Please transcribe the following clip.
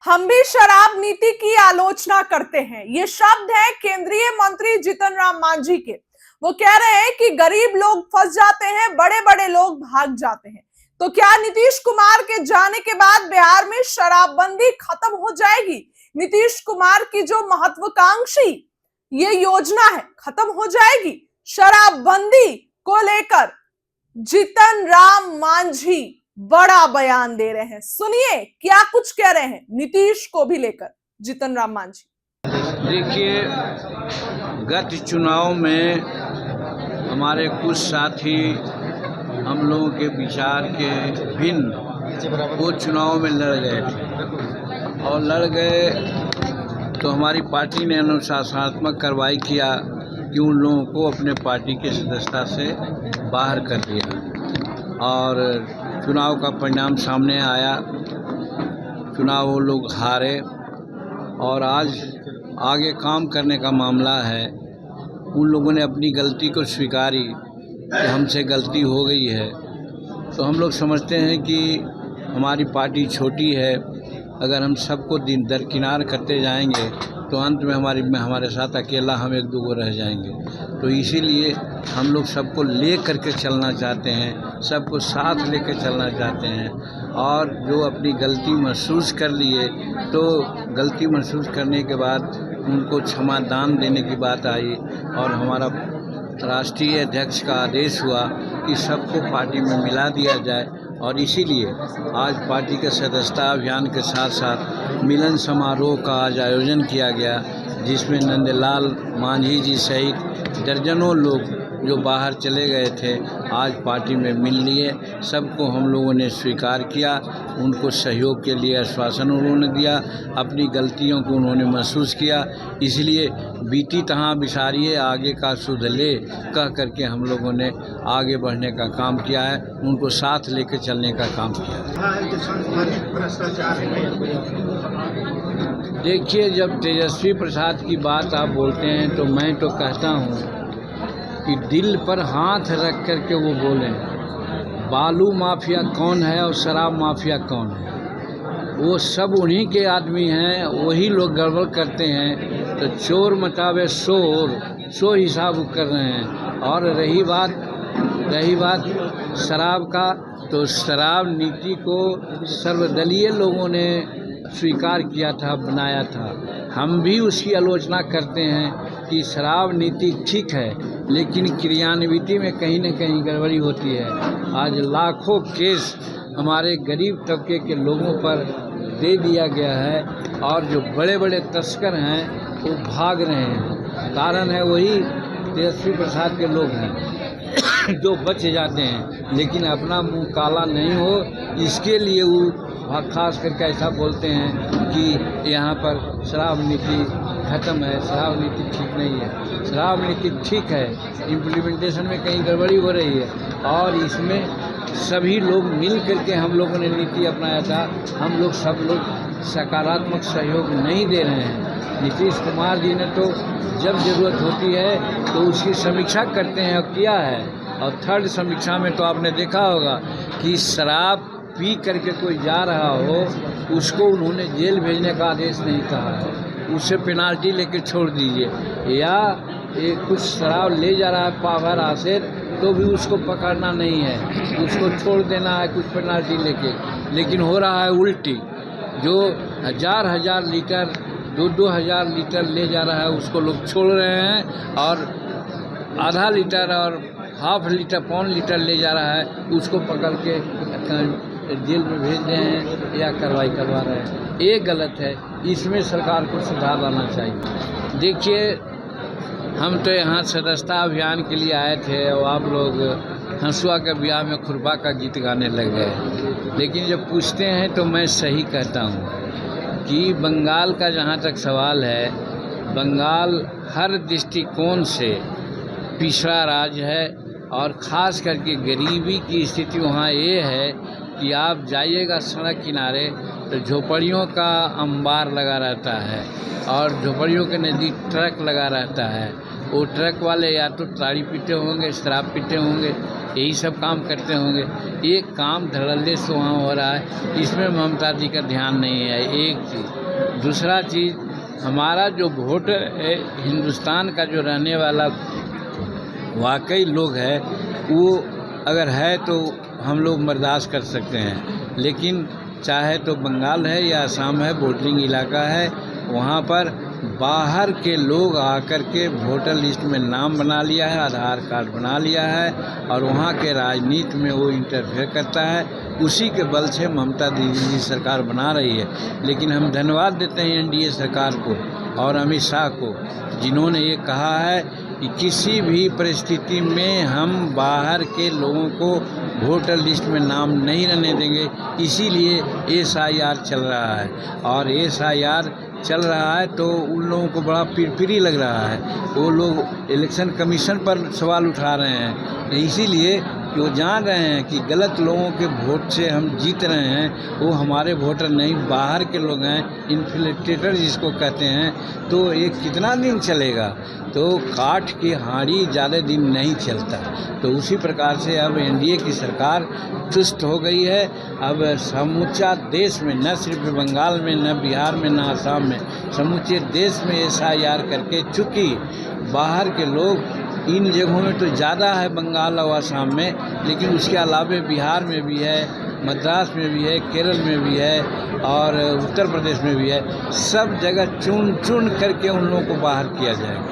हम भी शराब नीति की आलोचना करते हैं। ये शब्द है केंद्रीय मंत्री जीतन राम मांझी के। वो कह रहे हैं कि गरीब लोग फंस जाते हैं, बड़े बड़े लोग भाग जाते हैं। तो क्या नीतीश कुमार के जाने के बाद बिहार में शराबबंदी खत्म हो जाएगी? नीतीश कुमार की जो महत्वाकांक्षी ये योजना है खत्म हो जाएगी? शराबबंदी को लेकर जीतन राम मांझी बड़ा बयान दे रहे हैं। सुनिए क्या कुछ कह रहे हैं नीतीश को भी लेकर जीतन राम मांझी। देखिए, गत चुनाव में हमारे कुछ साथी हम लोगों के विचार के भिन्न वो चुनाव में लड़ गए थे और लड़ गए तो हमारी पार्टी ने अनुशासनात्मक कार्रवाई किया कि उन लोगों को अपने पार्टी के सदस्यता से बाहर कर दिया और चुनाव का परिणाम सामने आया। चुनाव वो लोग हारे और आज आगे काम करने का मामला है। उन लोगों ने अपनी गलती को स्वीकारी कि हमसे गलती हो गई है। तो हम लोग समझते हैं कि हमारी पार्टी छोटी है, अगर हम सबको दिन दरकिनार करते जाएंगे तो अंत में हमारे साथ अकेला हम एक दो रह जाएंगे। तो इसीलिए हम लोग सबको ले करके चलना चाहते हैं, सबको साथ लेकर चलना चाहते हैं और जो अपनी गलती महसूस कर लिए तो गलती महसूस करने के बाद उनको क्षमादान देने की बात आई और हमारा राष्ट्रीय अध्यक्ष का आदेश हुआ कि सबको पार्टी में मिला दिया जाए और इसीलिए आज पार्टी के सदस्यता अभियान के साथ साथ मिलन समारोह का आज आयोजन किया गया, जिसमें नंदलाल मांझी जी सहित दर्जनों लोग जो बाहर चले गए थे आज पार्टी में मिल लिए। सबको हम लोगों ने स्वीकार किया, उनको सहयोग के लिए आश्वासन उन्होंने दिया, अपनी गलतियों को उन्होंने महसूस किया। इसलिए बीती तहाँ बिसारिए आगे का सुध ले कह करके हम लोगों ने आगे बढ़ने का काम किया है, उनको साथ लेकर चलने का काम किया है। देखिए, जब तेजस्वी प्रसाद की बात आप बोलते हैं तो मैं तो कहता हूँ कि दिल पर हाथ रख कर के वो बोलें बालू माफिया कौन है और शराब माफिया कौन है। वो सब उन्हीं के आदमी हैं, वही लोग गड़बड़ करते हैं। तो चोर मचावे शोर, सो हिसाब कर रहे हैं। और रही बात शराब का, तो शराब नीति को सर्वदलीय लोगों ने स्वीकार किया था, बनाया था। हम भी उसकी आलोचना करते हैं कि शराब नीति ठीक है लेकिन क्रियान्विति में कहीं न कहीं गड़बड़ी होती है। आज लाखों केस हमारे गरीब तबके के लोगों पर दे दिया गया है और जो बड़े बड़े तस्कर हैं वो भाग रहे हैं। कारण है वही तेजस्वी प्रसाद के लोग हैं जो बच जाते हैं, लेकिन अपना मुंह काला नहीं हो इसके लिए वो खास करके ऐसा बोलते हैं कि यहाँ पर शराब नीति ख़त्म है, शराब नीति ठीक नहीं है। शराब नीति ठीक है, इम्प्लीमेंटेशन में कहीं गड़बड़ी हो रही है और इसमें सभी लोग मिल करके हम लोगों ने नीति अपनाया था। हम लोग सब लोग सकारात्मक सहयोग नहीं दे रहे हैं। नीतीश कुमार जी ने तो जब ज़रूरत होती है तो उसकी समीक्षा करते हैं और किया है। और थर्ड समीक्षा में तो आपने देखा होगा कि शराब पी करके कोई जा रहा हो उसको उन्होंने जेल भेजने का आदेश नहीं कहा है, उससे पेनाल्टी लेके छोड़ दीजिए। या कुछ शराब ले जा रहा है पावर आसिर तो भी उसको पकड़ना नहीं है, उसको छोड़ देना है कुछ पेनाल्टी लेके। लेकिन हो रहा है उल्टी, जो हजार लीटर 2,000 लीटर ले जा रहा है उसको लोग छोड़ रहे हैं और आधा लीटर और हाफ लीटर पौन लीटर ले जा रहा है उसको पकड़ के जेल में भेज रहे हैं या कार्रवाई करवा रहे हैं। ये गलत है, इसमें सरकार को सुधार लाना चाहिए। देखिए, हम तो यहाँ सदस्यता अभियान के लिए आए थे और आप लोग हंसुआ के ब्याह में खुरपा का गीत गाने लग गए। लेकिन जब पूछते हैं तो मैं सही कहता हूँ कि बंगाल का जहाँ तक सवाल है, बंगाल हर दृष्टिकोण से पिछड़ा राज्य है और ख़ास करके गरीबी की स्थिति वहाँ ये है कि आप जाइएगा सड़क किनारे तो झोपड़ियों का अंबार लगा रहता है और झोपड़ियों के नज़दीक ट्रक लगा रहता है। वो ट्रक वाले या तो ताड़ी पीते होंगे, शराब पीते होंगे यही सब काम करते होंगे। ये काम धड़ल्ले से वहाँ हो रहा है, इसमें ममता जी का ध्यान नहीं है। एक चीज़, दूसरा चीज़, हमारा जो वोट है, हिंदुस्तान का जो रहने वाला वाकई लोग है, वो अगर है तो हम लोग बर्दाश्त कर सकते हैं, लेकिन चाहे तो बंगाल है या असम है, वोटिंग इलाका है, वहाँ पर बाहर के लोग आकर के वोटर लिस्ट में नाम बना लिया है, आधार कार्ड बना लिया है और वहाँ के राजनीति में वो इंटरफेयर करता है। उसी के बल से ममता दीदी जी सरकार बना रही है। लेकिन हम धन्यवाद देते हैं एनडीए सरकार को और अमित शाह को, जिन्होंने ये कहा है कि किसी भी परिस्थिति में हम बाहर के लोगों को वोटर लिस्ट में नाम नहीं रहने देंगे। इसीलिए SIR चल रहा है और SIR चल रहा है तो उन लोगों को बड़ा पिरपिरी लग रहा है। वो लोग इलेक्शन कमीशन पर सवाल उठा रहे हैं, इसीलिए कि वो जान रहे हैं कि गलत लोगों के वोट से हम जीत रहे हैं, वो हमारे वोटर नहीं बाहर के लोग हैं, इन्फ्लेटेटर जिसको कहते हैं। तो ये कितना दिन चलेगा? तो काठ की हांडी ज़्यादा दिन नहीं चलता। तो उसी प्रकार से अब एनडीए की सरकार चुस्त हो गई है। अब समूचा देश में, न सिर्फ बंगाल में, न बिहार में, न असम में, समूचे देश में SIR करके, चूँकि बाहर के लोग इन जगहों में तो ज़्यादा है, बंगाल और असम में, लेकिन उसके अलावा बिहार में भी है, मद्रास में भी है, केरल में भी है और उत्तर प्रदेश में भी है। सब जगह चुन चुन करके उन लोगों को बाहर किया जाएगा।